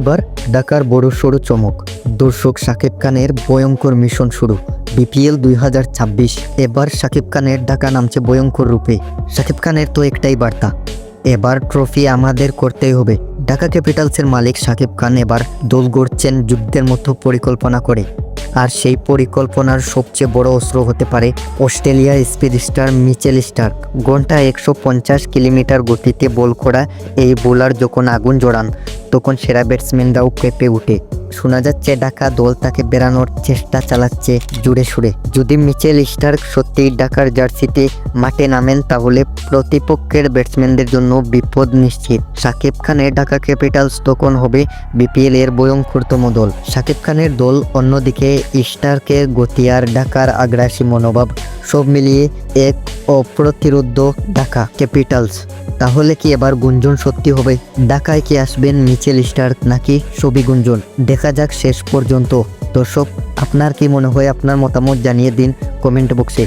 এবার ঢাকার বড়সড় চমক, দর্শক শাকিব খানের ভয়ঙ্কর মিশন শুরু। বিপিএল 2026, এবার শাকিব খানের ঢাকা নামছে ভয়ঙ্কর রূপে। শাকিব খানের তো একটাই বার্তা, এবার ট্রফি আমাদের করতেই হবে। ঢাকা ক্যাপিটালসের মালিক শাকিব খান এবার দল গড়ছেন যুদ্ধের মতো পরিকল্পনা করে। আর সেই পরিকল্পনার সবচেয়ে বড় অস্ত্র হতে পারে অস্ট্রেলিয়ার স্পিড স্টার মিচেল স্টার্ক। ঘন্টায় 150 কিলোমিটার গতিতে বল করা এই বোলার যখন আগুন জড়ান, তখন সেরা ব্যাটসম্যানরাও কেঁপে ওঠে। শোনা যাচ্ছে ঢাকা দল তাকে বেরানোর চেষ্টা চালাচ্ছে জুড়ে সুরে। যদি মিচেল স্টার্ক সত্যিই ঢাকার জার্সিতে মাঠে নামেন, তাহলে প্রতিপক্ষের ব্যাটসম্যানদের জন্য বিপদ নিশ্চিত। শাকিব খানের ঢাকা ক্যাপিটালস তখন হবে বিপিএল এর ভয়ঙ্করতম দল। শাকিব খানের দল, অন্যদিকে স্টার্কের গতি আর ঢাকার আগ্রাসী মনোভাব, সব মিলিয়ে এক অপ্রতিরোধ্য ঢাকা ক্যাপিটালস। তাহলে কি এবার গুঞ্জন সত্যি হবে? ঢাকায় কি আসবেন মিচেল স্টার্ক, নাকি সবই গুঞ্জন? দেখা যাক শেষ পর্যন্ত। দর্শক, আপনার কি মনে হয়? আপনার মতামত জানিয়ে দিন কমেন্ট বক্সে।